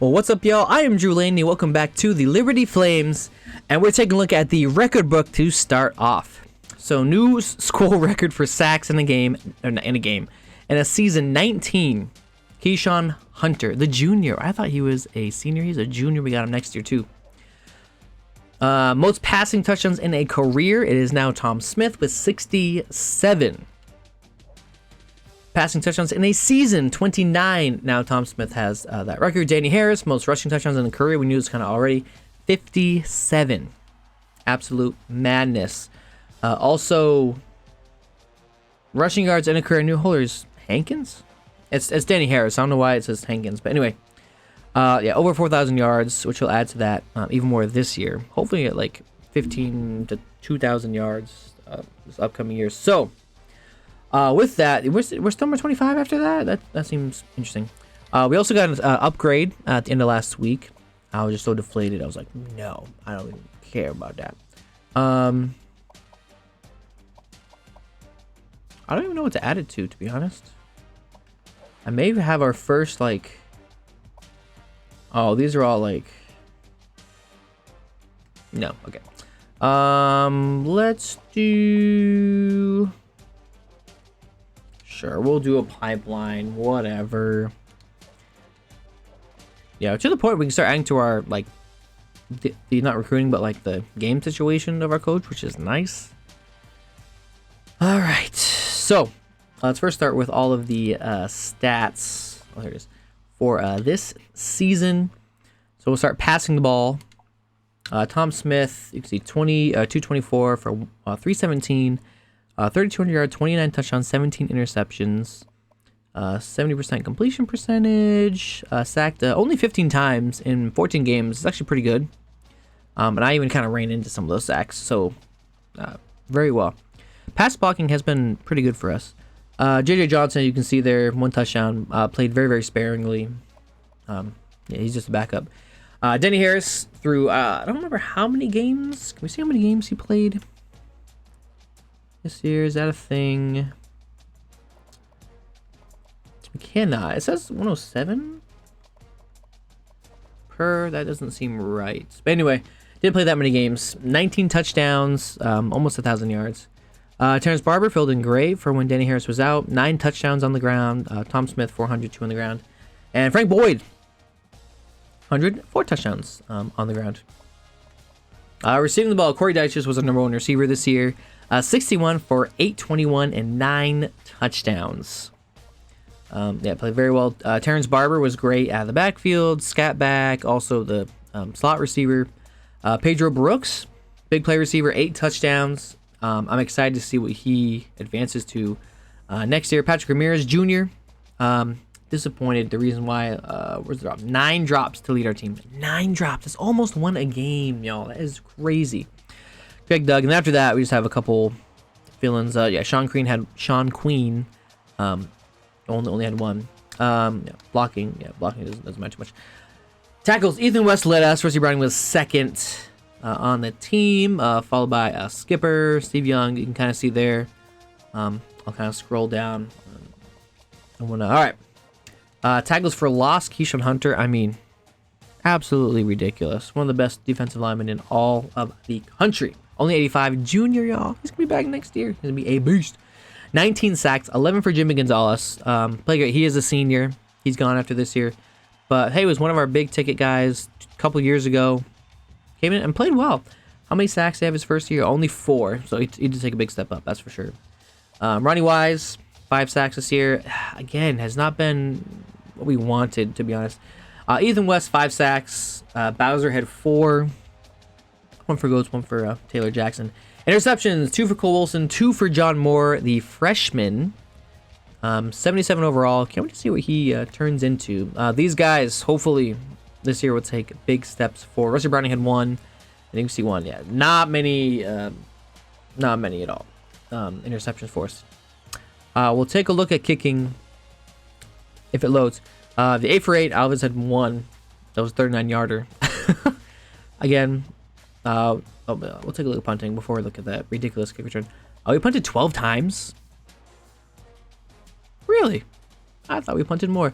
Well, what's up, y'all? I am Drew Laney. Welcome back to the Liberty Flames, and we're taking a look at the record book to start off. So, new school record for sacks in a game, in a season 19. Keyshawn Hunter, the junior. I thought he was a senior. He's a junior. We got him next year too. Most passing touchdowns in a career. It is now Tom Smith with 67. Passing touchdowns in a season, 29. Now Tom Smith has that record. Danny Harris, most rushing touchdowns in a career. We knew this kind of already. 57. Absolute madness. Also, rushing yards in a career. New holders, Hankins? It's Danny Harris. I don't know why it says Hankins. But anyway, over 4,000 yards, which will add to that even more this year. Hopefully at like 15 to 2,000 yards this upcoming year. So, with that, we're still number 25 after that? That seems interesting. We also got an upgrade at the end of last week. I was just so deflated. I was like, no, I don't even care about that. I don't even know what to add it to be honest. I may have our first, like... Oh, these are all, like... No, okay. Let's do... Sure, we'll do a pipeline, whatever. Yeah, to the point we can start adding to our, like... the not recruiting, but, like, the game situation of our coach, which is nice. Alright, so... let's first start with all of the stats. Oh, here it is. For this season. So we'll start passing the ball. Tom Smith, you can see 224 for 317, 3,200 yards, 29 touchdowns, 17 interceptions, 70% completion percentage, sacked only 15 times in 14 games. It's actually pretty good. And I even kind of ran into some of those sacks. So very well. Pass blocking has been pretty good for us. JJ Johnson, you can see there, 1 touchdown, played very, very sparingly. Yeah, he's just a backup. Denny Harris through, I don't remember how many games. Can we see how many games he played this year? Is that a thing? We cannot. It says 107 per. That doesn't seem right. But anyway, didn't play that many games. 19 touchdowns, almost 1,000 yards. Terence Burke filled in great for when Danny Harris was out. 9 touchdowns on the ground. Tom Smith, 402 on the ground. And Frank Boyd, 104 touchdowns on the ground. Receiving the ball, Corey Dyches was our number 1 receiver this year. 61 for 821 and 9 touchdowns. Yeah, played very well. Terence Burke was great out of the backfield. Scat back, also the slot receiver. Pedro Brooks, big play receiver, 8 touchdowns. I'm excited to see what he advances to next year. Patrick Ramirez Jr. Disappointed. The reason why, where's the drop? 9 drops to lead our team. 9 drops. That's almost 1 a game, y'all. That is crazy. Greg Doug. And after that, we just have a couple fill-ins. Yeah, Sean Queen. Only had 1. Yeah, blocking. Yeah, blocking doesn't matter too much. Tackles. Ethan West led us. Rusty Browning was second. On the team, followed by Skipper, Steve Young. You can kind of see there. I'll kind of scroll down. All right. Tackles for loss, Keyshawn Hunter. I mean, absolutely ridiculous. One of the best defensive linemen in all of the country. Only 85. Junior, y'all. He's going to be back next year. He's going to be a beast. 19 sacks, 11 for Jimmy Gonzalez. Play great. He is a senior. He's gone after this year. But, hey, he was one of our big ticket guys a couple years ago. Came in and played well. How many sacks did he have his first year? Only 4. So he did take a big step up, that's for sure. Ronnie Wise, 5 sacks this year. Again, has not been what we wanted, to be honest. Ethan West, 5 sacks. Bowser had 4. 1 for Goats, 1 for Taylor Jackson. Interceptions, 2 for Cole Wilson, 2 for John Moore, the freshman. 77 overall. Can't wait to see what he turns into. These guys, hopefully... this year will take big steps forward. Rusty Browning had 1, and you can see 1. Yeah, not many at all. Interceptions for us. We'll take a look at kicking if it loads. The 8 for 8, Alves had 1. That was 39-yarder. Again, we'll take a look at punting before we look at that ridiculous kick return. We punted 12 times. Really? I thought we punted more.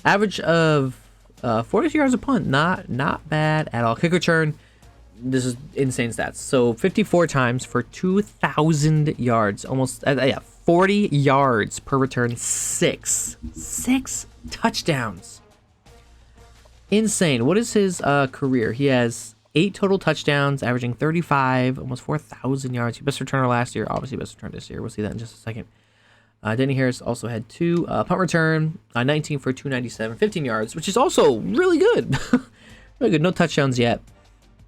Average of 42 yards a punt. Not bad at all. Kick return. This is insane stats. So 54 times for 2,000 yards. Almost, yeah, 40 yards per return. Six touchdowns. Insane. What is his career? He has 8 total touchdowns, averaging 35, almost 4,000 yards. He best returner last year. Obviously, best return this year. We'll see that in just a second. Denny Harris also had 2 punt return, 19 for 297, 15 yards, which is also really good. Really good. No touchdowns yet.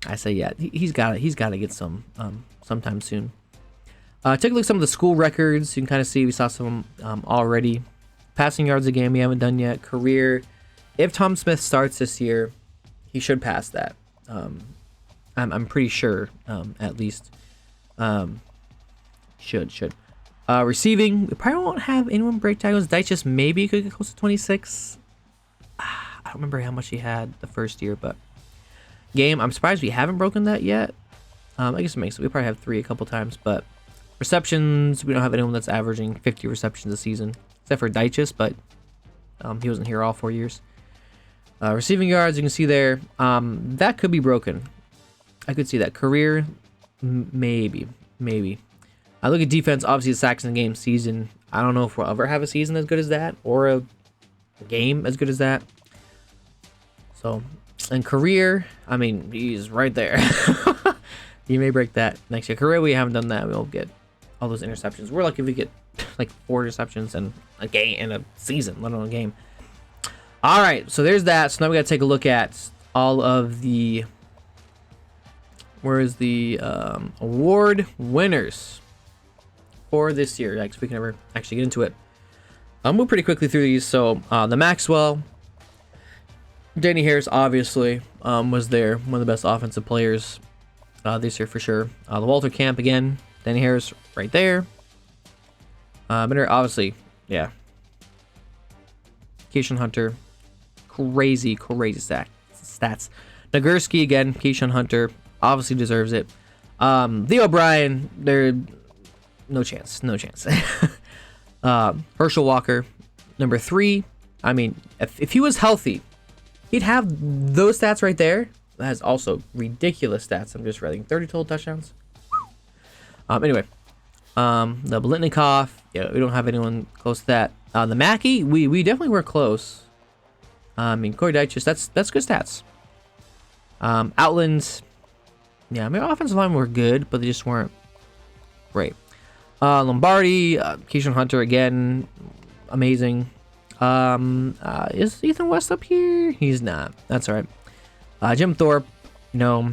I say yet. He's got to get some sometime soon. Take a look at some of the school records. You can kind of see we saw some already. Passing yards a game we haven't done yet. Career. If Tom Smith starts this year, he should pass that. I'm pretty sure, at least. Should. Receiving, we probably won't have anyone break tackles. Dyches maybe could get close to 26. I don't remember how much he had the first year, but game, I'm surprised we haven't broken that yet. I guess it makes it. We probably have 3 a couple times, but receptions, we don't have anyone that's averaging 50 receptions a season, except for Dyches, but he wasn't here all 4 years. Receiving yards, you can see there, that could be broken. I could see that. Career, maybe. I look at defense, obviously the sacks in the game season. I don't know if we'll ever have a season as good as that, or a game as good as that. So, and career, I mean, he's right there. He may break that next year. Career, we haven't done that. We won't get all those interceptions. We're lucky if we get like 4 interceptions in a game, in a season, let alone a game. All right, so there's that. So now we got to take a look at all of the, where is the award winners for this year. Like, we can never actually get into it. I'll move pretty quickly through these. So the Maxwell, Danny Harris obviously was there, one of the best offensive players this year for sure. The Walter Camp again, Danny Harris right there. Obviously, yeah. Keyshawn Hunter, crazy stats. Nagurski again, Keyshawn Hunter obviously deserves it. Theo O'Brien, there, no chance. Herschel Walker, number 3. I mean, if he was healthy, he'd have those stats right there. That has also ridiculous stats. I'm just writing 30 total touchdowns. Anyway, the Bolitnikoff, yeah, we don't have anyone close to that. The Mackey, we definitely were close. I mean, Corey Dyches, that's good stats. Outlands, yeah, I mean, offensive line were good, but they just weren't great. Lombardi, Keyshawn Hunter again, amazing. Is Ethan West up here? He's not. That's all right. Jim Thorpe, no.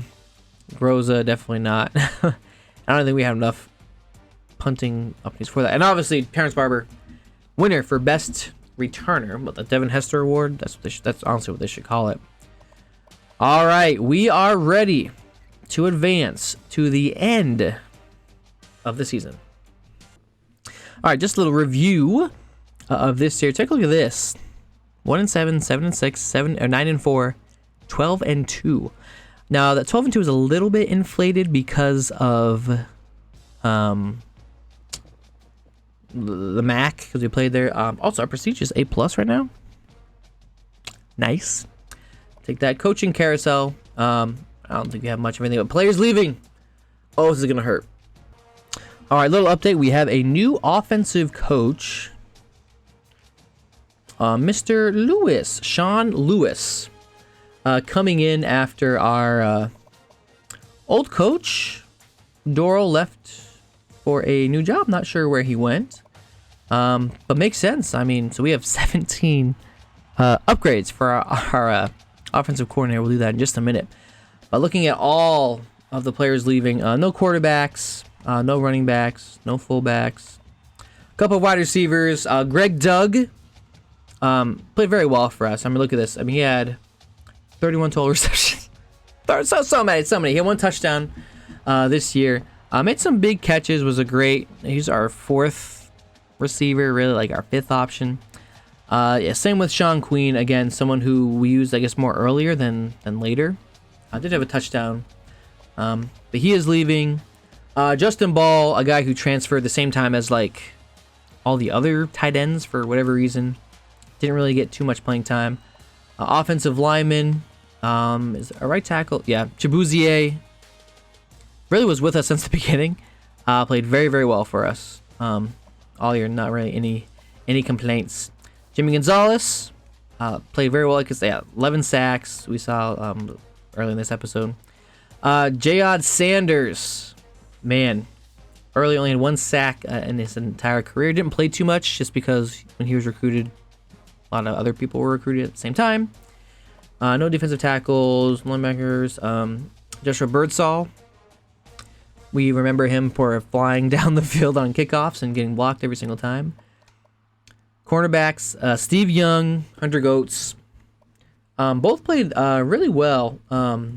Groza, definitely not. I don't think we have enough punting opportunities for that. And obviously, Terence Barber, winner for best returner, but the Devin Hester Award. That's honestly what they should call it. All right, we are ready to advance to the end of the season. All right, just a little review of this year. Take a look at this: 1-7, 7-6, 9-4, 12-2. Now that 12-2 is a little bit inflated because of the MAC, because we played there. Also, our prestige is A+ right now. Nice. Take that. Coaching carousel. I don't think we have much of anything, but players leaving. Oh, this is gonna hurt. All right, little update. We have a new offensive coach, Mr. Lewis, Sean Lewis, coming in after our old coach, Doral, left for a new job. Not sure where he went, but makes sense. I mean, so we have 17 upgrades for our offensive coordinator. We'll do that in just a minute. But looking at all of the players leaving, no quarterbacks, no running backs, no fullbacks, a couple of wide receivers. Greg Doug played very well for us. I mean, look at this. I mean, he had 31 total receptions. so many. He had 1 touchdown this year. Made some big catches. He's our 4th receiver, really, like our 5th option. Yeah, same with Sean Queen. Again, someone who we used, I guess, more earlier than later. I did have a touchdown, but he is leaving. Justin Ball, a guy who transferred the same time as like all the other tight ends for whatever reason, didn't really get too much playing time. Offensive lineman is a right tackle. Yeah, Chibuzier really was with us since the beginning. Played very, very well for us all year. Not really any complaints. Jimmy Gonzalez played very well because they had 11 sacks. We saw early in this episode. Jayad Sanders, man, early only had 1 sack in his entire career. Didn't play too much just because when he was recruited, a lot of other people were recruited at the same time. No defensive tackles, linebackers. Joshua Birdsall, we remember him for flying down the field on kickoffs and getting blocked every single time. Cornerbacks, Steve Young, Hunter Goats, both played really well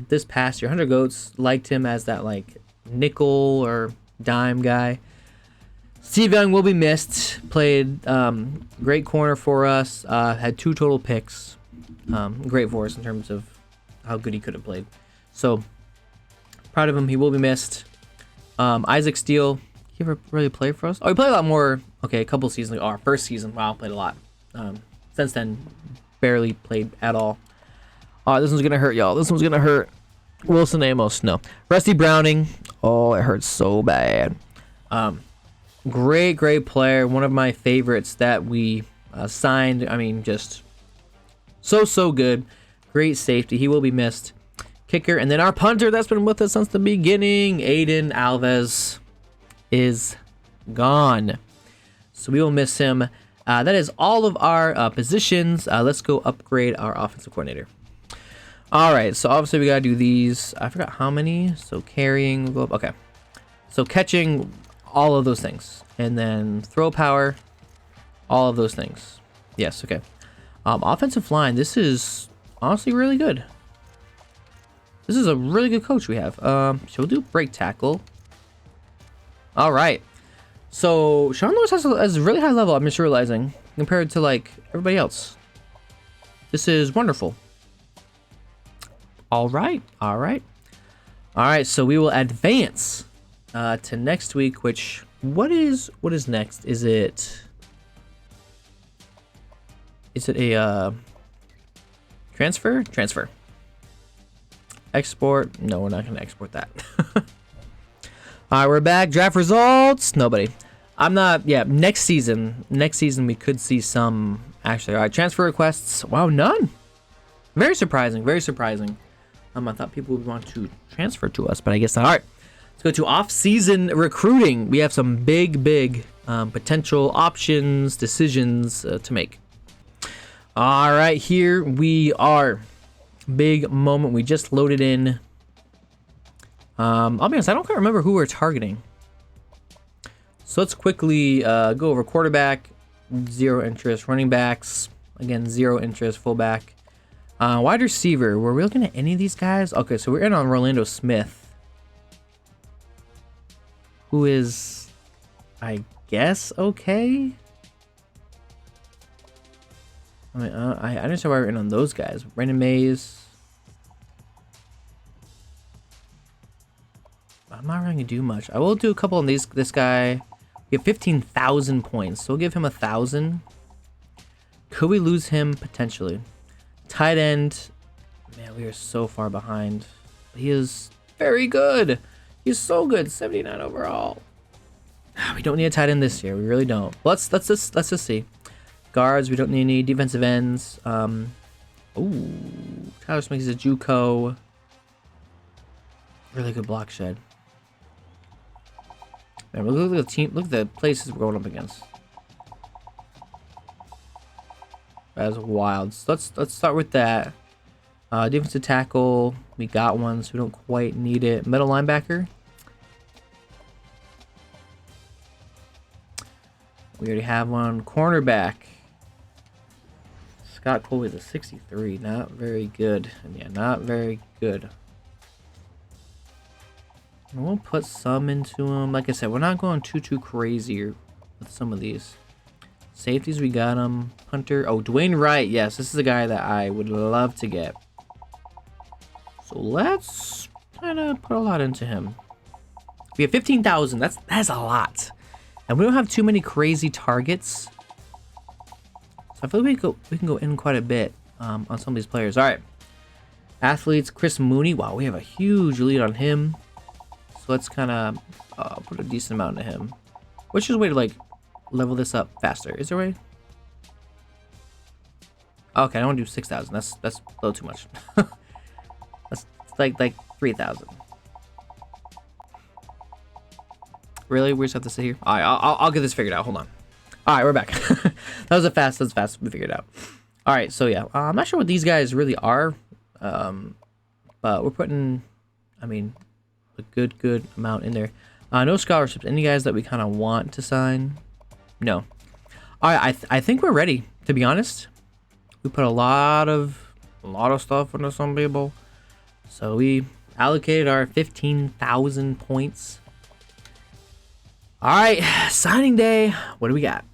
this past year. Hunter Goats liked him as that like nickel or dime guy. Steve Young will be missed. Played great corner for us. Had 2 total picks. Great for us in terms of how good he could have played. So proud of him. He will be missed. Isaac Steele, he ever really played for us? Oh, he played a lot more. Okay, a couple seasons. Our first season, wow, played a lot. Since then, barely played at all. This one's gonna hurt, y'all. This one's gonna hurt. Wilson Amos, no. Rusty Browning, oh, it hurts so bad. Great player. One of my favorites that we signed. I mean, just so good. Great safety. He will be missed. Kicker, and then our punter that's been with us since the beginning, Aiden Alves, is gone. So we will miss him. That is all of our positions. Let's go upgrade our offensive coordinator. All right, so obviously we got to do these. I forgot how many. So carrying, we'll go up. Okay. So catching, all of those things. And then throw power, all of those things. Yes, okay. Offensive line, this is honestly really good. This is a really good coach we have. So we'll do break tackle. All right. So Sean Lewis has a really high level, I'm just realizing, compared to like everybody else. This is wonderful. All right. So we will advance to next week, which what is next? Is it a transfer? Transfer. Export. No, we're not going to export that. All right, we're back. Draft results. Nobody. I'm not. Yeah, next season we could see some actually. All right, transfer requests. Wow, none. Very surprising. I thought people would want to transfer to us, but I guess not. All right, let's go to off-season recruiting. We have some big potential options, decisions to make. All right, here we are. Big moment. We just loaded in. I'll be honest, I don't quite remember who we're targeting. So let's quickly go over quarterback, 0 interest. Running backs, again, 0 interest. Fullback. Wide receiver, were we looking at any of these guys? Okay, so we're in on Rolando Smith, who is, I guess, okay. I mean, I understand why we're in on those guys. Brandon Mays. I'm not really gonna do much. I will do a couple on these. This guy, we have 15,000 points, so we'll give him 1,000. Could we lose him potentially? Tight end, man, we are so far behind. He is very good. He's so good. 79 overall. We don't need a tight end this year. We really don't. Let's just see. Guards, we don't need any. Defensive ends. Ooh, Tyler Smith is a JUCO. Really good block shed. Man, look at the team. Look at the places we're going up against. That's wild. So let's start with that. Defensive tackle, we got one, so we don't quite need it. Middle linebacker. We already have one. Cornerback. Scott Colby is a 63. Not very good. Yeah, not very good. We'll put some into him. Like I said, we're not going too crazy with some of these. Safeties, we got him. Hunter. Oh, Dwayne Wright. Yes, this is a guy that I would love to get. So let's kind of put a lot into him. We have 15,000. That's a lot. And we don't have too many crazy targets. So I feel like we can go in quite a bit. on some of these players. All right. Athletes, Chris Mooney. Wow, we have a huge lead on him. So let's kind of put a decent amount into him. Which is a way to like level this up faster? Is there a way? Okay, I don't want to do 6,000. That's a little too much. That's like 3,000. Really? We just have to sit here? All right, I'll get this figured out. Hold on. All right, we're back. That was fast. We figured it out. All right, so yeah, I'm not sure what these guys really are, but we're putting, I mean, a good amount in there. No scholarships. Any guys that we kind of want to sign? No. All right, I think we're ready. To be honest, we put a lot of stuff into some people, so we allocated our 15,000 points. All right, signing day. What do we got?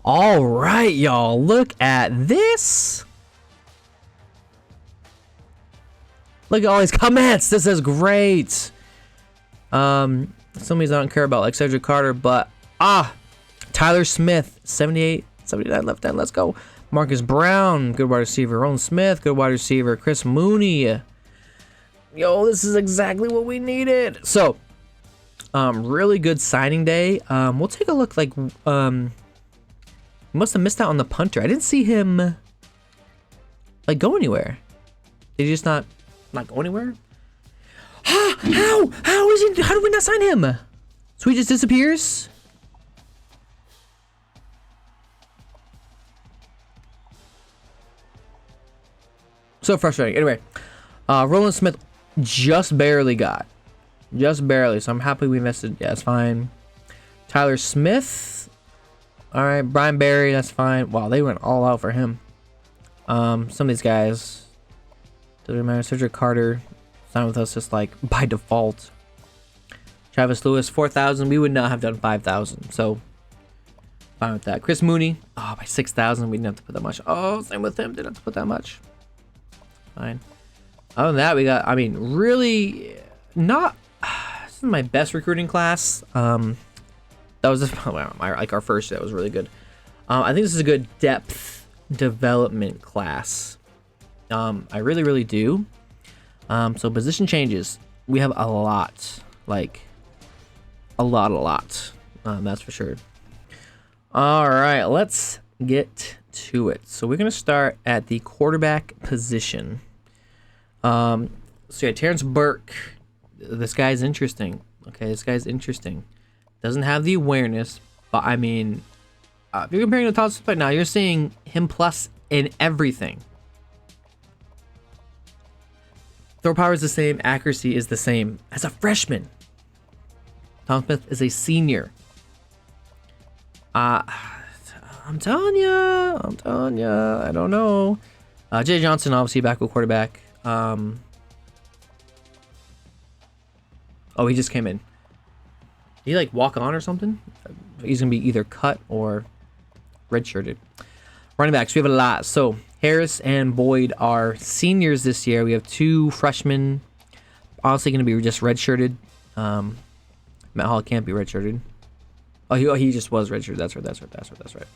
All right, y'all. Look at this. Look at all these comments. This is great. Some of these I don't care about, like Cedric Carter, but Tyler Smith, 78, 79 left end. Let's go. Marcus Brown, good wide receiver. Roland Smith, good wide receiver. Chris Mooney. Yo, this is exactly what we needed. So, really good signing day. We'll take a look. Like, must have missed out on the punter. I didn't see him like go anywhere. Did he just not go anywhere? How is he? How did we not sign him? So he just disappears. So frustrating. Anyway, Roland Smith just barely got. Just barely. So I'm happy we invested. Yeah, it's fine. Tyler Smith. All right. Brian Berry. That's fine. Wow, they went all out for him. Some of these guys. Doesn't matter. Cedric Carter. Signed with us just like by default. Travis Lewis. 4,000. We would not have done 5,000. So fine with that. Chris Mooney. Oh, by 6,000. We didn't have to put that much. Oh, same with him. Didn't have to put that much. Fine. Other than that, we got, I mean, really not, this is my best recruiting class. That was just, well, like our first, that was really good. I think this is a good depth development class. I really do. So position changes. We have a lot, like a lot. That's for sure. All right, let's get to it. So we're going to start at the quarterback position. So yeah, Terence Burke. This guy's interesting. Okay, this guy's interesting. Doesn't have the awareness, but I mean, if you're comparing the top split now, you're seeing him plus in everything. Throw power is the same. Accuracy is the same as a freshman. Tom Smith is a senior. I'm telling ya. I don't know. Jay Johnson, obviously backup quarterback. Oh, he just came in. Did he like walk on or something? He's gonna be either cut or redshirted. Running backs, we have a lot. So Harris and Boyd are seniors this year. We have 2 freshmen. Honestly, gonna be just redshirted. Matt Hall can't be redshirted. Oh, he just was redshirted. That's right.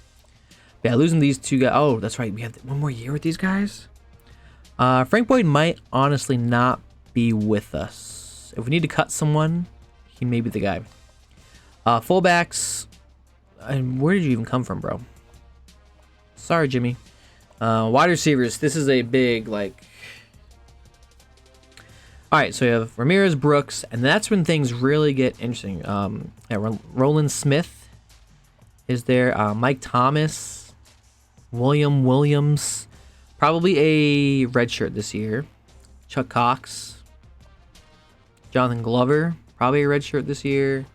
Yeah, losing these 2 guys. Oh, that's right. We have 1 more year with these guys. Frank Boyd might honestly not be with us. If we need to cut someone, he may be the guy. Fullbacks. And where did you even come from, bro? Sorry, Jimmy. Wide receivers. This is a big, like... All right, so you have Ramirez, Brooks, and that's when things really get interesting. Yeah, Roland Smith is there. Mike Thomas, William Williams, probably a redshirt this year. Chuck Cox, Jonathan Glover, probably a redshirt this year.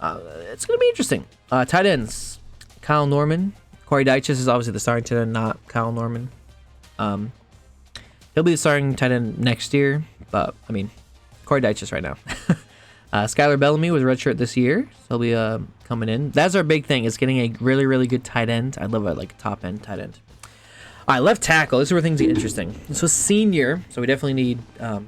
It's gonna be interesting. Tight ends, Kyle Norman, Corey Dyches is obviously the starting tight end, not Kyle Norman. He'll be the starting tight end next year. But, I mean, Corey Dyches right now. Skylar Bellamy was a redshirt this year. So he'll be coming in. That's our big thing, is getting a really good tight end. I'd love a top-end tight end. All right, left tackle. This is where things get interesting. So senior. So we definitely need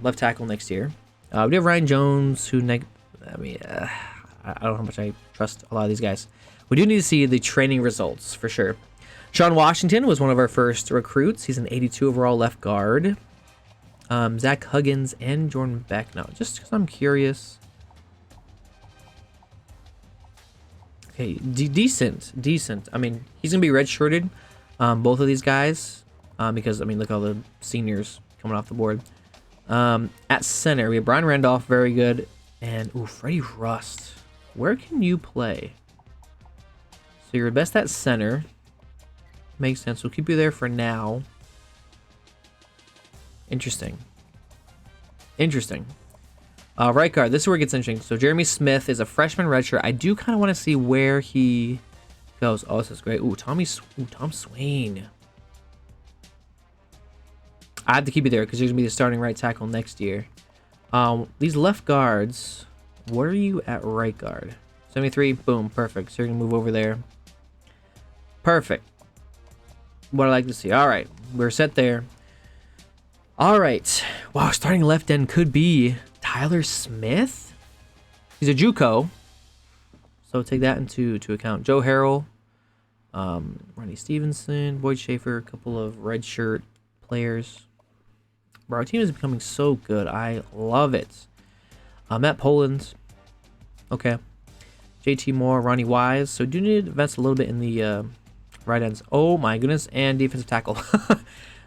left tackle next year. We have Ryan Jones, who... I don't know how much I trust a lot of these guys. We do need to see the training results, for sure. Sean Washington was one of our first recruits. He's an 82 overall left guard. Zach Huggins and Jordan Beck. Now, just because I'm curious. Okay, decent. I mean, he's going to be redshirted, both of these guys, because, I mean, look at all the seniors coming off the board. At center, we have Brian Randolph, very good. And, ooh, Freddie Rust. Where can you play? So you're best at center. Makes sense. We'll keep you there for now. Interesting. Right guard. This is where it gets interesting. So Jeremy Smith is a freshman redshirt. I do kind of want to see where he goes. Oh, this is great. Ooh, Tom Swain. I have to keep you there because you're going to be the starting right tackle next year. These left guards, what are you at right guard? 73. Boom. Perfect. So you're going to move over there. Perfect. What I like to see. All right. We're set there. All right. Wow. Starting left end could be Tyler Smith. He's a JUCO. So take that into account. Joe Harrell. Ronnie Stevenson. Boyd Schaefer. A couple of redshirt players. Bro, our team is becoming so good. I love it. Matt Poland. Okay. JT Moore. Ronnie Wise. So do need to invest a little bit in the right ends. Oh my goodness. And defensive tackle.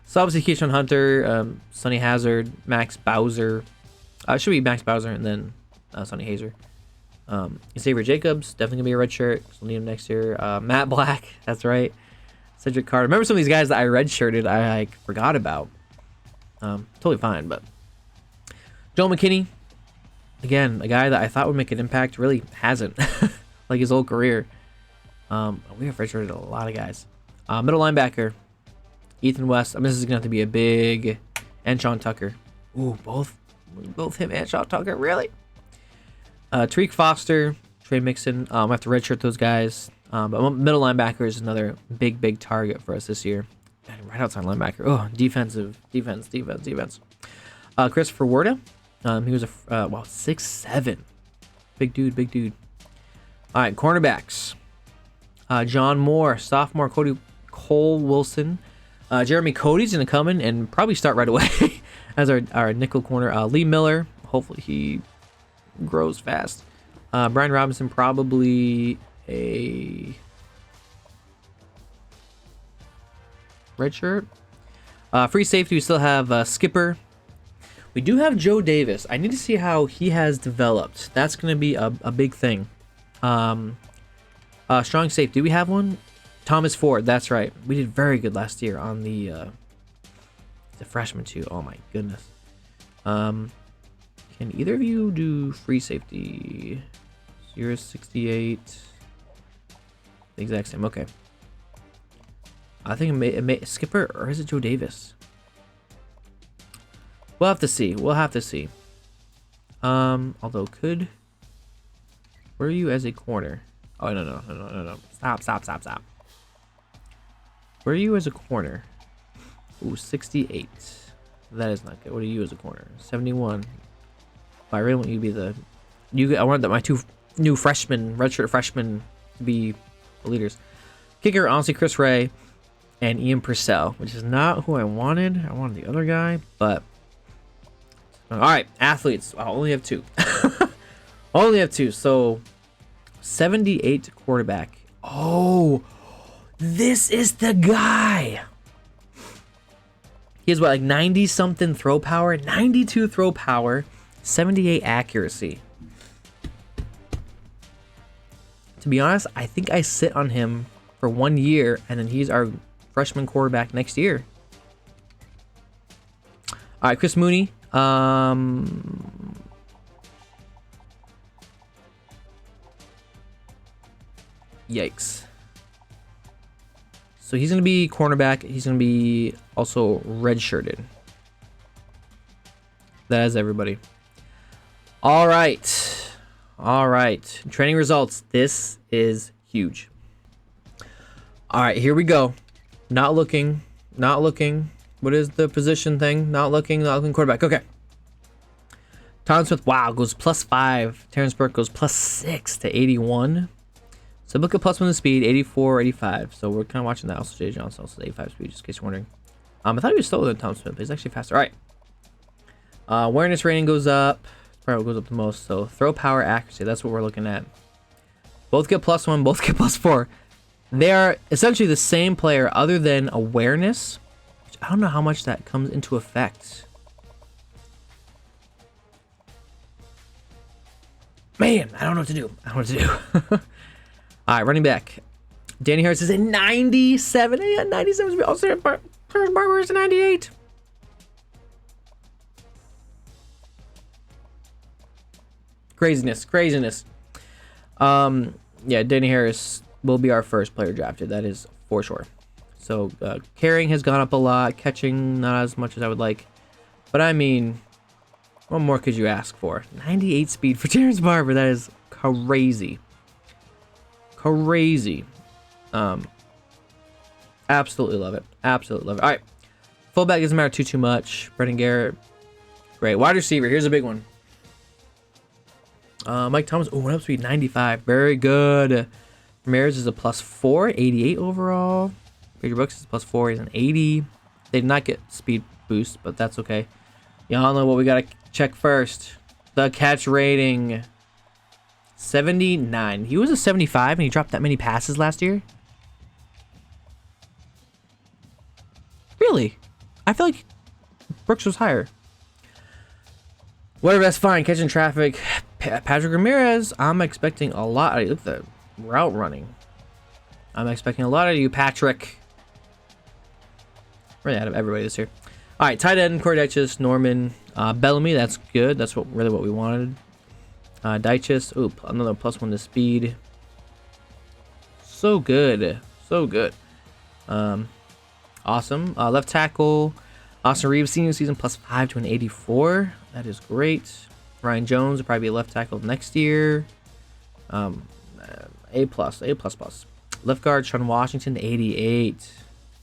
So obviously Keyshawn Hunter, Sonny Hazard, Max Bowser. It should be Max Bowser and then Sonny Hazer. Xavier Jacobs, definitely going to be a red shirt. We'll need him next year. Matt Black, that's right. Cedric Carter. Remember some of these guys that I redshirted I like forgot about. Totally fine, but Joel McKinney, again, a guy that I thought would make an impact, really hasn't. Like his whole career. We have redshirted a lot of guys. Middle linebacker, Ethan West. I mean, this is gonna have to be a big, and Sean Tucker. Ooh, both him and Sean Tucker, really. Tariq Foster, Trey Mixon. I have to redshirt those guys. But middle linebacker is another big target for us this year. And right outside linebacker. Oh, defense. Christopher Werda. He was a 6'7". Big dude. All right, cornerbacks. John Moore, sophomore. Cole Wilson. Jeremy Cody's going to come in and probably start right away as our nickel corner. Lee Miller, hopefully he grows fast. Brian Robinson, probably a red shirt. Free safety, we still have Skipper. We do have Joe Davis. I need to see how he has developed. That's going to be a big thing. Strong safety, do we have one? Thomas Ford, that's right. We did very good last year on the freshman too. Oh my goodness. Can either of you do free safety? 068. The exact same. Okay. I think it may Skipper, or is it Joe Davis? We'll have to see. Although could. Where are you as a corner? Oh no. Stop. Where are you as a corner? Ooh, 68. That is not good. What are you as a corner? 71. I really want you to be I wanted my two new freshmen, redshirt freshmen, to be the leaders. Kicker, honestly, Chris Ray and Ian Purcell, which is not who I wanted. I wanted the other guy, but all right, athletes. I only have two. So 78 quarterback. Oh, this is the guy. He has what, like 90 something throw power, 92 throw power, 78 accuracy. To be honest, I think I sit on him for 1 year, and then he's our freshman quarterback next year. All right, Chris Mooney. Yikes. So he's going to be cornerback. He's going to be also redshirted. That is everybody. All right. Training results. This is huge. All right, here we go. Not looking. What is the position thing? Not looking quarterback. Okay. Tom Smith, wow, goes +5. Terence Burke goes +6 to 81. So look at +1 in speed, 84, 85. So we're kind of watching that. Also, Jay Johnson also 85 speed, just in case you're wondering. I thought he was slower than Tom Smith, but he's actually faster. All right. Awareness rating goes up. Probably goes up the most. So throw power accuracy. That's what we're looking at. Both get +1. Both get +4. They are essentially the same player, other than awareness. Which I don't know how much that comes into effect. Man, I don't know what to do. I don't know what to do. All right, running back. Danny Harris is a 97. Yeah, 97. Also, Terence Burke is a 98. Craziness. Yeah, Danny Harris will be our first player drafted. That is for sure. So carrying has gone up a lot. Catching not as much as I would like. But I mean, what more could you ask for? 98 speed for Terence Barber. That is crazy. Crazy. Absolutely love it. Absolutely love it. All right. Fullback doesn't matter too much. Brendan Garrett. Great. Wide receiver. Here's a big one. Mike Thomas. Oh, one up speed 95. Very good. Ramirez is a +4. 88 overall. Peter Brooks is +4. He's an 80. They did not get speed boost, but that's okay. Y'all know what we got to check first. The catch rating. 79. He was a 75 and he dropped that many passes last year? Really? I feel like Brooks was higher. Whatever, that's fine. Catching traffic. Patrick Ramirez, I'm expecting a lot. Look at the route running. I'm expecting a lot of you, Patrick. Really out of everybody this year. All right, tight end, Corey Dyches, Norman, Bellamy. That's good. That's really what we wanted. Dyches, oop, another +1 to speed. So good. Awesome. Left tackle, Austin Reeves, senior season, +5 to an 84. That is great. Ryan Jones will probably be a left tackle next year. A+. Left guard, Sean Washington, 88.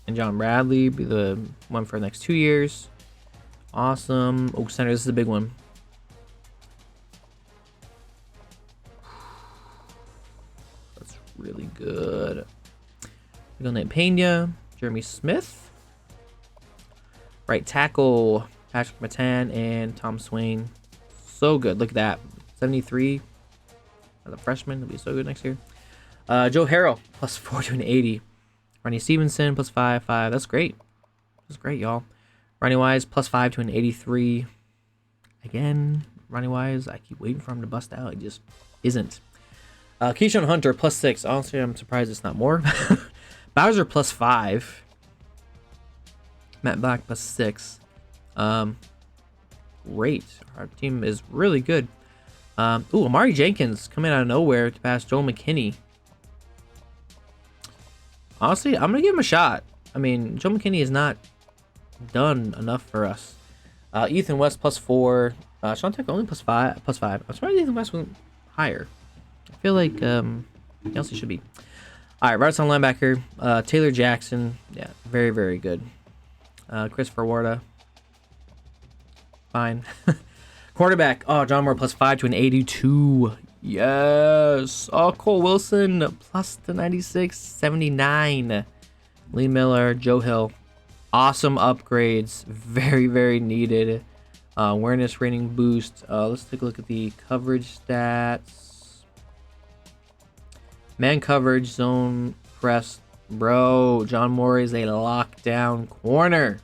And John Bradley be the one for the next 2 years. Awesome. Oh, center, this is a big one. That's really good. We'll name Pena, Jeremy Smith. Right tackle, Patrick Matan and Tom Swain. So good. Look at that. 73. As a freshman, he'll be so good next year. Joe Harrell, +4 to an 80. Ronnie Stevenson, +5. That's great. That's great, y'all. Ronnie Wise, +5 to an 83. Again, Ronnie Wise, I keep waiting for him to bust out. He just isn't. Keyshawn Hunter, +6. Honestly, I'm surprised it's not more. Bowser, +5. Matt Black, +6. Great. Our team is really good. Ooh, Amari Jenkins coming out of nowhere to pass Joel McKinney. Honestly, I'm going to give him a shot. I mean, Joel McKinney has not done enough for us. Ethan West, +4. Sean Tech only +5. I'm surprised Ethan West wasn't higher. I feel like he also should be. All right, right side linebacker. Taylor Jackson. Yeah, very, very good. Christopher Warda. Fine. Cornerback. Oh, John Moore, +5 to an 82. Yes. Oh, Cole Wilson, +96, 79. Lee Miller, Joe Hill. Awesome upgrades. Very, very needed. Awareness rating boost. Let's take a look at the coverage stats. Man coverage, zone, press. Bro, John Moore is a lockdown corner.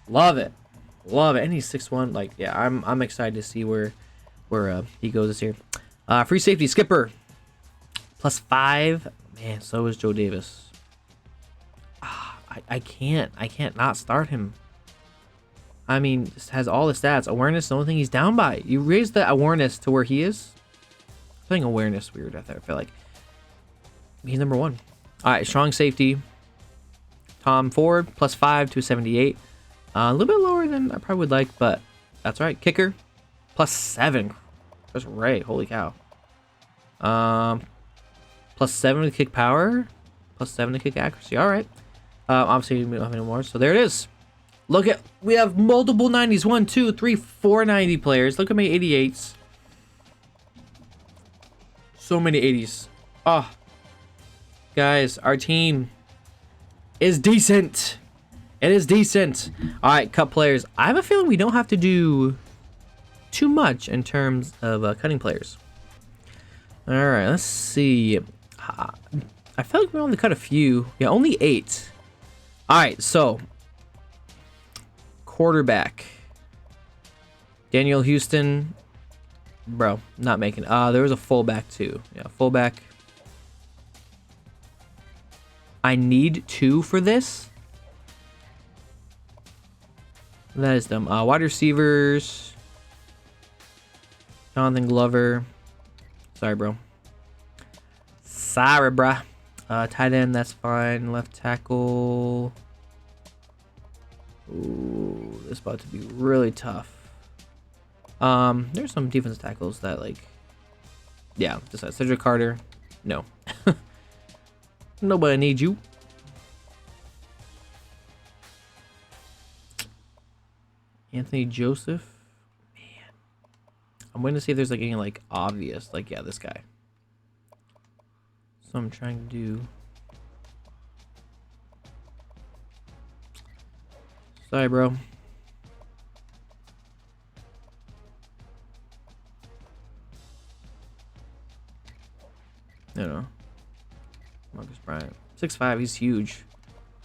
Love it. And he's 6'1". Like, yeah, I'm excited to see where he goes this year. Free safety, Skipper, +5. Man, so is Joe Davis. I can't not start him. I mean, this has all the stats. Awareness, the only thing he's down by. You raise the awareness to where he is. Playing awareness weird. I feel like he's number 1. All right, strong safety. Tom Ford, +5 to 78. A little bit lower than I probably would like, but that's all right. Kicker, +7. That's right. Holy cow. +7 to kick power, +7 to kick accuracy. All right. Obviously, we don't have any more, so there it is. Look at, we have multiple 90s. 1, 2, 3, 4 90 players. Look at my 88s. So many 80s. Oh, guys, our team is decent. It is decent. All right, cut players. I have a feeling we don't have to do too much in terms of cutting players. All right, let's see. I feel like we only cut a few. Yeah, only 8. All right, so quarterback. Daniel Houston. Bro, not making. There was a fullback too. Yeah, fullback. I need 2 for this. That is dumb. Wide receivers. Jonathan Glover. Sorry, bro. Sorry, bruh. Tight end, that's fine. Left tackle. Ooh, this is about to be really tough. There's some defensive tackles that, like, yeah, just Cedric Carter. No. Nobody needs you. Anthony Joseph. Man. I'm waiting to see if there's, like, any, like, obvious. Like, yeah, this guy. So I'm trying to do. Sorry, bro. No. Marcus Bryant. 6'5", he's huge.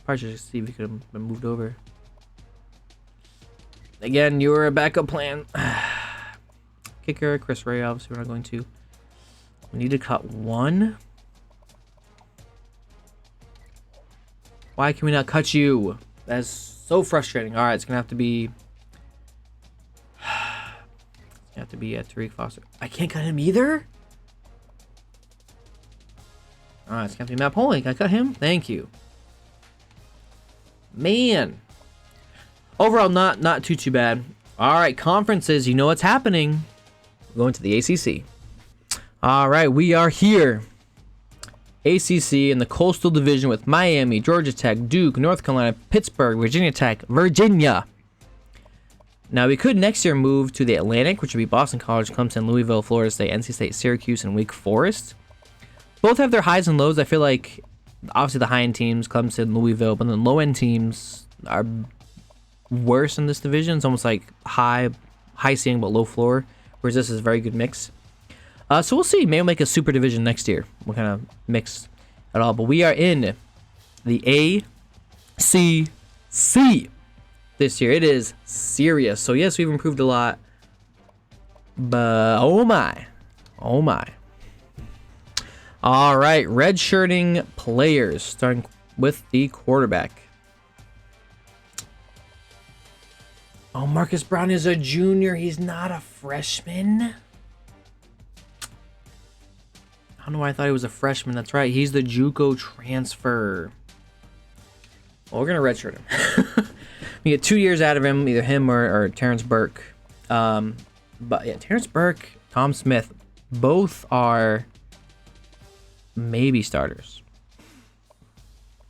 Probably should see if he could have been moved over. Again, you were a backup plan. Kicker, Chris Ray, obviously we're not going to. We need to cut 1. Why can we not cut you? That's so frustrating. All right, it's gonna have to be. It's gonna have to be Tariq Foster. I can't cut him either. All right, it's gonna have to be Matt Poling. Can I cut him? Thank you. Man. Overall, not too bad. All right, conferences. You know what's happening. We're going to the ACC. All right, we are here. ACC in the Coastal Division with Miami, Georgia Tech, Duke, North Carolina, Pittsburgh, Virginia Tech, Virginia. Now, we could next year move to the Atlantic, which would be Boston College, Clemson, Louisville, Florida State, NC State, Syracuse, and Wake Forest. Both have their highs and lows. I feel like, obviously, the high-end teams, Clemson, Louisville, but then low-end teams are worse in this division. It's almost like high ceiling but low floor, whereas this is a very good mix. So we'll see. Maybe we'll make a super division next year. We'll kind of mix it all. But we are in the ACC this year. It is serious. So, yes, we've improved a lot. But, oh, my. Oh, my. All right. Redshirting players, starting with the quarterback. Oh, Marcus Brown is a junior. He's not a freshman. I don't know why I thought he was a freshman. That's right. He's the JUCO transfer. Well, we're going to redshirt him. We get 2 years out of him, either him or Terence Burke. But yeah, Terence Burke, Tom Smith, both are maybe starters.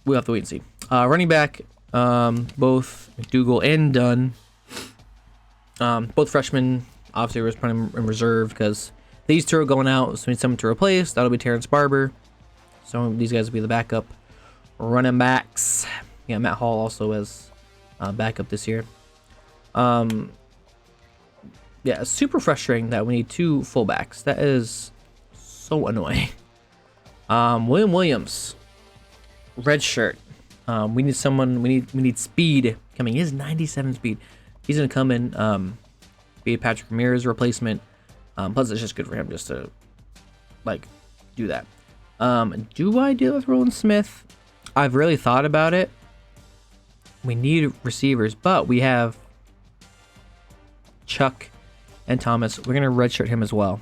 We'll have to wait and see. Running back, both McDougal and Dunn. Both freshmen. Obviously, we're just putting them in reserve because these 2 are going out, so we need someone to replace. That'll be Terrence Barber. So these guys will be the backup running backs. Yeah, Matt Hall also as backup this year. Yeah, it's super frustrating that we need 2 fullbacks. That is so annoying. William Williams, red shirt. We need someone. We need speed coming. He has 97 speed. He's gonna come in, be Patrick Ramirez's replacement. Plus, it's just good for him just to, like, do that. Do I deal with Roland Smith? I've really thought about it. We need receivers, but we have Chuck and Thomas. We're going to redshirt him as well.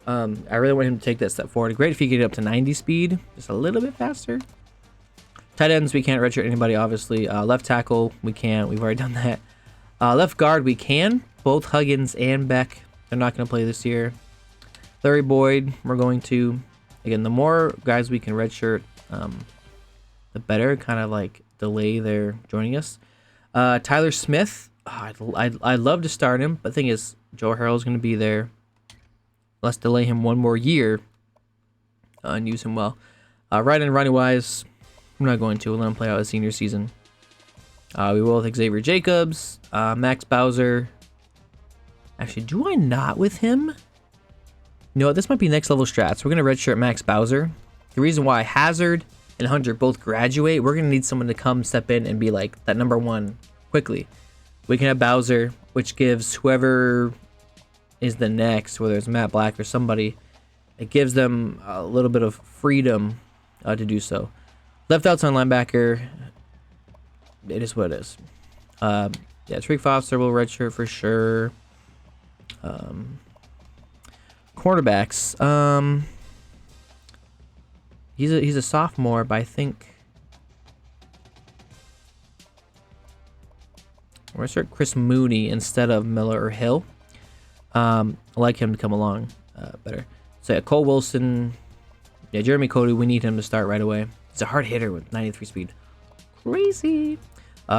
I really want him to take that step forward. Great if he could get up to 90 speed, just a little bit faster. Tight ends, we can't redshirt anybody, obviously. Left tackle, we can't. We've already done that. Left guard, we can. Both Huggins and Beck. They're not going to play this year. Larry Boyd, we're going to. Again, the more guys we can redshirt, the better. Kind of like delay their joining us. Tyler Smith, I'd love to start him, but the thing is, Joe Harrell's going to be there. Let's delay him one more year. and use him well. Right end running wise, I'm not going to. We'll let him play out his senior season. We will with Xavier Jacobs, Max Bowser. Actually, do I not with him? You know what? This might be next level strats. We're going to redshirt Max Bowser. The reason why Hazard and Hunter both graduate, we're going to need someone to come step in and be like that number one quickly. We can have Bowser, which gives whoever is the next, whether it's Matt Black or somebody, it gives them a little bit of freedom to do so. Left outside linebacker, it is what it is. Yeah, Tariq Foster will redshirt for sure. Cornerbacks, he's a sophomore, but I think we're gonna start Chris Mooney instead of Miller or Hill. I like him to come along better. So yeah, Cole Wilson, yeah, Jeremy Cody, we need him to start right away. He's a hard hitter with 93 speed. Crazy.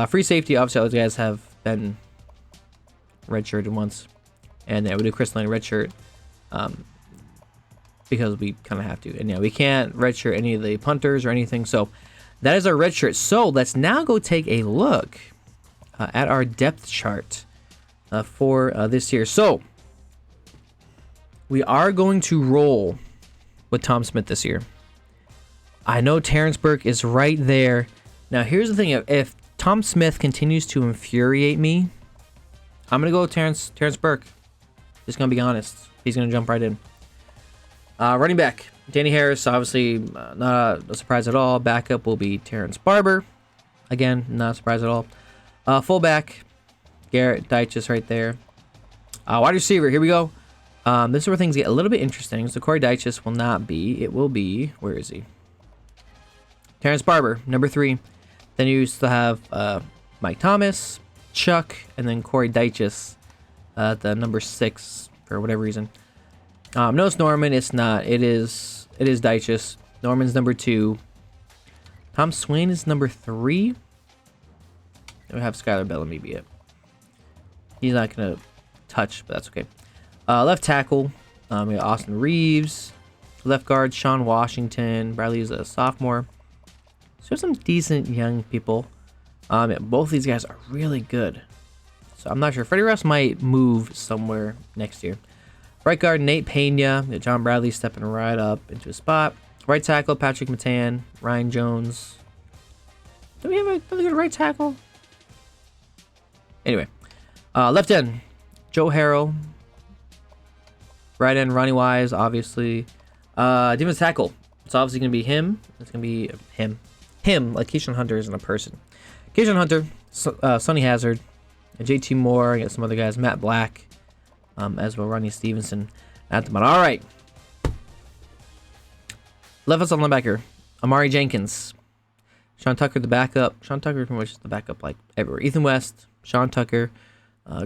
Free safety, obviously all those guys have been redshirted once. And yeah, we do Chris Lane redshirt because we kind of have to. And yeah, we can't redshirt any of the punters or anything. So that is our redshirt. So let's now go take a look at our depth chart for this year. So we are going to roll with Tom Smith this year. I know Terence Burke is right there. Now, here's the thing. If Tom Smith continues to infuriate me, I'm going to go with Terence Burke. Just going to be honest. He's going to jump right in. Running back, Danny Harris, obviously not a surprise at all. Backup will be Terrence Barber. Again, not a surprise at all. Fullback, Garrett Deitches right there. Wide receiver, here we go. This is where things get a little bit interesting. So Corey Deitches will not be. It will be, where is he? Terrence Barber, number 3. Then you used to have Mike Thomas, Chuck, and then Corey Deitches at the number 6 for whatever reason. No, it's Norman. It's not. It is Deitches. Norman's number 2. Tom Swain is number 3. We have Skylar Bellamy be it. He's not gonna touch, but that's okay. Left tackle, we got Austin Reeves. Left guard, Sean Washington. Bradley's a sophomore. So some decent young people. Yeah, both these guys are really good. So I'm not sure. Freddie Russ might move somewhere next year. Right guard, Nate Pena. John Bradley stepping right up into a spot. Right tackle, Patrick Matan. Ryan Jones. Do we have a really good right tackle? Anyway. Left end, Joe Harrell. Right end, Ronnie Wise, obviously. Defensive tackle. It's obviously going to be him. It's going to be him. Him, like Keyshawn Hunter isn't a person. Keyshawn Hunter, Sonny Hazard, JT Moore, I got some other guys, Matt Black, as well, Ronnie Stevenson at the bottom. All right. Left outside linebacker, Amari Jenkins. Sean Tucker, the backup. Sean Tucker, pretty much is the backup like everywhere. Ethan West, Sean Tucker,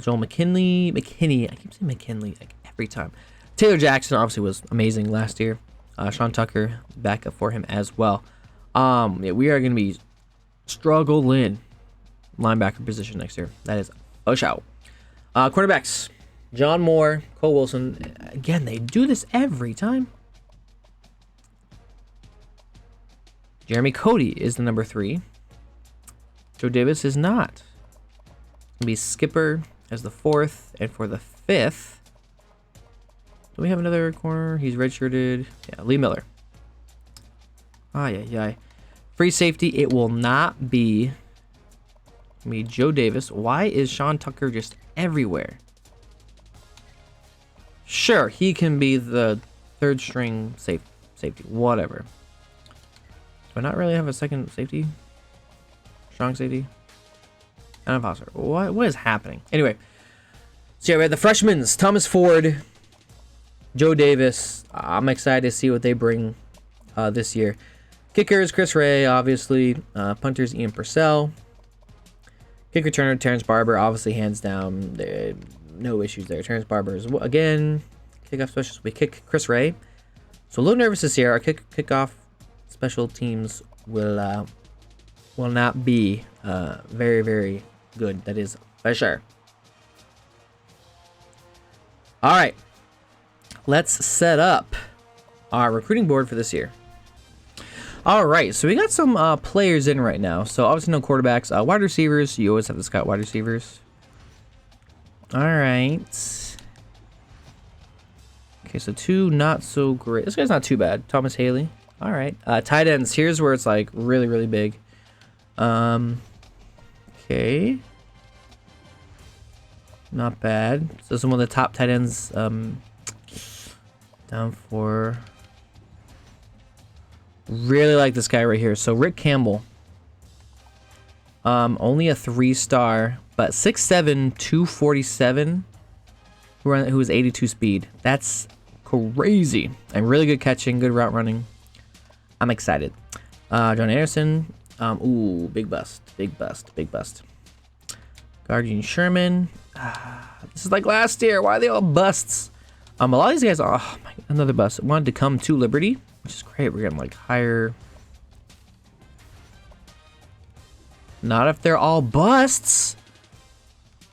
Joel McKinley. I keep saying McKinley like every time. Taylor Jackson obviously was amazing last year. Sean Tucker, backup for him as well. Yeah, we are going to be struggling linebacker position next year. That is a shout. Quarterbacks, John Moore, Cole Wilson. Again, they do this every time. Jeremy Cody is the number 3. Joe Davis is not. It's going to be Skipper as the 4th. And for the 5th, do we have another corner? He's redshirted. Yeah, Lee Miller. Yeah. Free safety, it will not be me, Joe Davis. Why is Sean Tucker just everywhere? Sure, he can be the 3rd string safety, whatever. Do I not really have a second safety? Strong safety? And imposter. What is happening? Anyway, so yeah, we have the freshmen, Thomas Ford, Joe Davis. I'm excited to see what they bring this year. Kickers, Chris Ray, obviously. Punters, Ian Purcell. Kick returner, Terrence Barber, obviously hands down. No issues there. Terrence Barber is, again, kickoff specialist. We kick Chris Ray. So a little nervous this year. Our kickoff special teams will not be very, very good. That is for sure. All right. Let's set up our recruiting board for this year. All right, so we got some players in right now. So obviously no quarterbacks. Wide receivers, you always have to scout wide receivers. All right. Okay, so 2 not so great. This guy's not too bad. Thomas Haley. All right. Tight ends. Here's where it's like really, really big. Okay. Not bad. So some of the top tight ends down for... Really like this guy right here. So Rick Campbell. Only a 3-star, but 6'7", 247, who is 82 speed. That's crazy. And really good catching, good route running. I'm excited. John Anderson. Ooh, big bust. Big bust. Big bust. Guardian Sherman. This is like last year. Why are they all busts? A lot of these guys are... Oh, my, another bust. Wanted to come to Liberty, which is great. We're getting like higher... Not if they're all busts.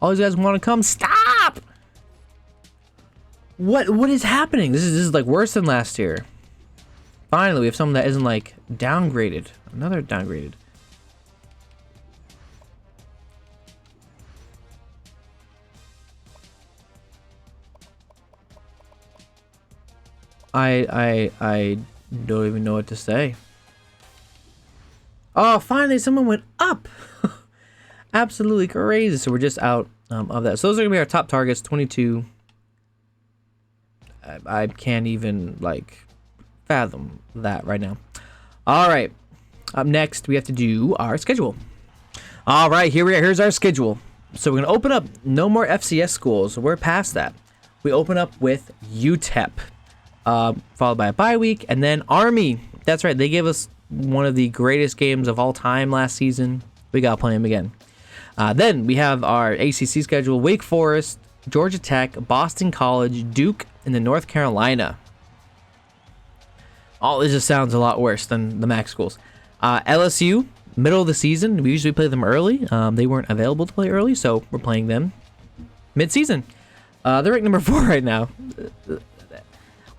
All these guys want to come. Stop! What is happening? This is like worse than last year. Finally, we have someone that isn't like downgraded. Another downgraded. I don't even know what to say. Oh, finally someone went up. Absolutely crazy. So we're just out of that. So those are gonna be our top targets. 22. I can't even like fathom that right now. All right. Up next, we have to do our schedule. All right, here we are. Here's our schedule. So we're gonna open up no more FCS schools. We're past that. We open up with UTEP, followed by a bye week, and then Army. That's right. They gave us one of the greatest games of all time last season. We got to play them again. Then we have our ACC schedule: Wake Forest, Georgia Tech, Boston College, Duke, and then North Carolina. All this just sounds a lot worse than the MAC schools. LSU, middle of the season. We usually play them early. They weren't available to play early, so we're playing them mid-season. They're ranked number 4 right now.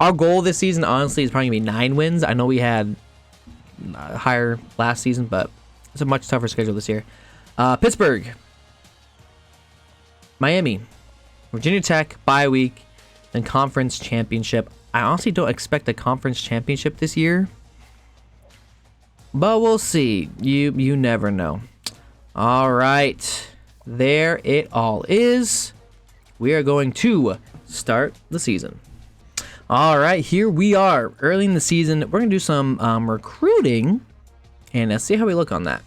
Our goal this season, honestly, is probably going to be 9 wins. I know we had higher last season, but it's a much tougher schedule this year. Pittsburgh, Miami, Virginia Tech, bye week, then conference championship. I honestly don't expect a conference championship this year, but we'll see. You never know. All right, there it all is. We are going to start the season. All right, here we are early in the season. We're gonna do some recruiting, and let's see how we look on that.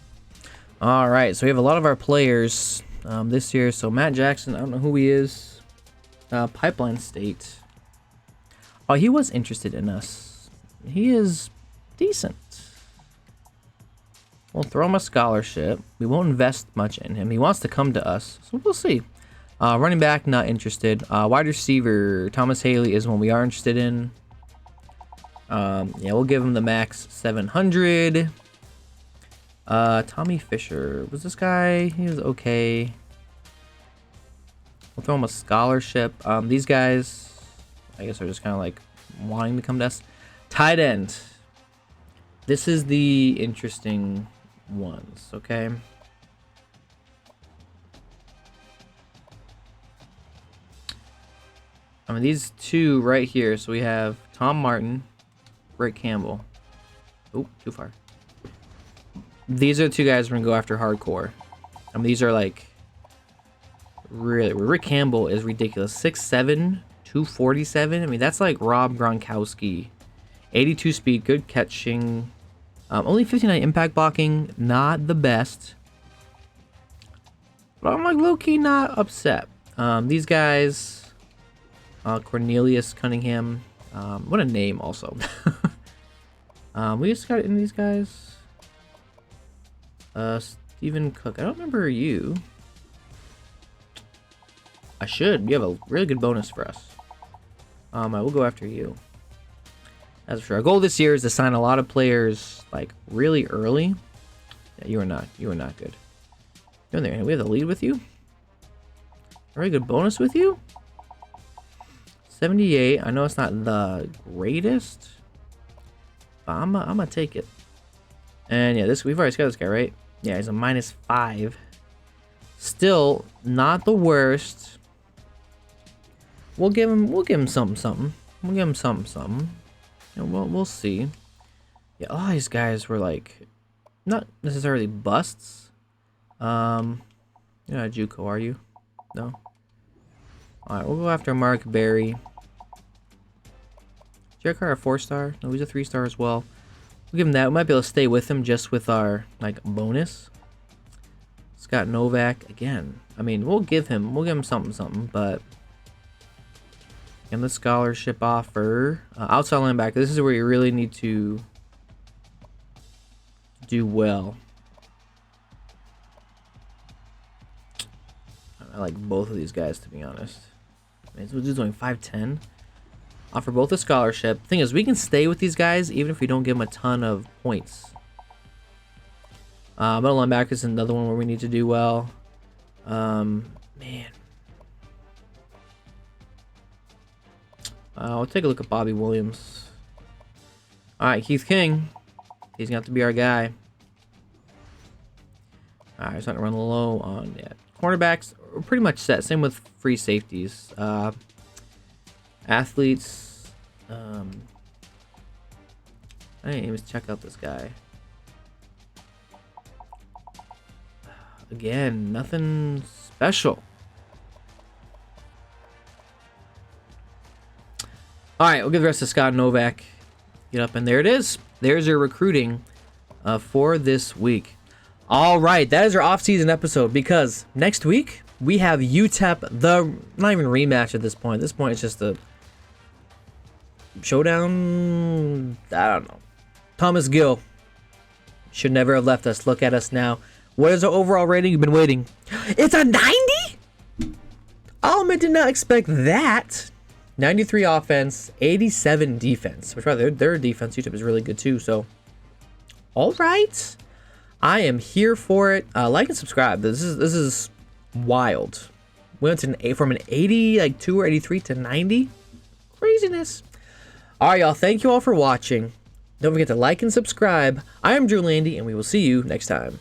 All right, so we have a lot of our players this year. So Matt Jackson, I don't know who he is. Pipeline State. Oh, he was interested in us. He is decent. We'll throw him a scholarship. We won't invest much in him. He wants to come to us, so we'll see. Running back, not interested. Wide receiver, Thomas Haley is one we are interested in. Yeah, we'll give him the max 700. Tommy Fisher, was this guy? He was okay. We'll throw him a scholarship. These guys, I guess, are just kind of like wanting to come to us. Tight end. This is the interesting ones, okay? I mean, these two right here. So we have Tom Martin, Rick Campbell. Oh, too far. These are the two guys we're going to go after hardcore. I mean, these are like... Really, Rick Campbell is ridiculous. 6'7", 247. I mean, that's like Rob Gronkowski. 82 speed, good catching. Only 59 impact blocking. Not the best. But I'm like low-key not upset. These guys... Cornelius Cunningham. What a name also. We just got in these guys. Stephen Cook. I don't remember you. I should. You have a really good bonus for us. I will go after you. That's for sure. Our goal this year is to sign a lot of players like really early. Yeah, you are not. You are not good. You're in there. We have the lead with you. A really good bonus with you. 78. I know it's not the greatest. but I'm gonna take it. And yeah, we've already got this guy, right? Yeah, he's a -5. Still not the worst. We'll give him something. We'll give him something. You know, we'll see. Yeah, all these guys were like not necessarily busts. You're not a JUCO, are you? No. All right, we'll go after Mark Berry. Jericho a 4-star? No, he's a 3-star as well. We'll give him that. We might be able to stay with him just with our like bonus. Scott Novak again. I mean, we'll give him something, but and the scholarship offer outside linebacker. This is where you really need to do well. I like both of these guys, to be honest. I mean, we're doing 5'10". Offer both a scholarship. Thing is, we can stay with these guys even if we don't give them a ton of points. Middle linebacker is another one where we need to do well. Man. I'll take a look at Bobby Williams. Alright, Keith King. He's going to have to be our guy. Alright, just starting to run low on cornerbacks. We're pretty much set. Same with free safeties. Athletes. I didn't even check out this guy. Again, nothing special. Alright, we'll give the rest to Scott Novak. Get up, and there it is. There's your recruiting for this week. Alright, that is our off-season episode, because next week we have UTEP, not even rematch at this point. At this point, it's just a showdown. I don't know. Thomas Gill should never have left us. Look at us now. What is our overall rating? You've been waiting. It's a 90? I did not expect that. 93 offense, 87 defense. Which, rather, their defense, UTEP, is really good too. So, all right. I am here for it. Like and subscribe. This is wild. We went from an 82 or 83 to 90. Craziness. All right, y'all. Thank you all for watching. Don't forget to like and subscribe. I am Drew Landy, and we will see you next time.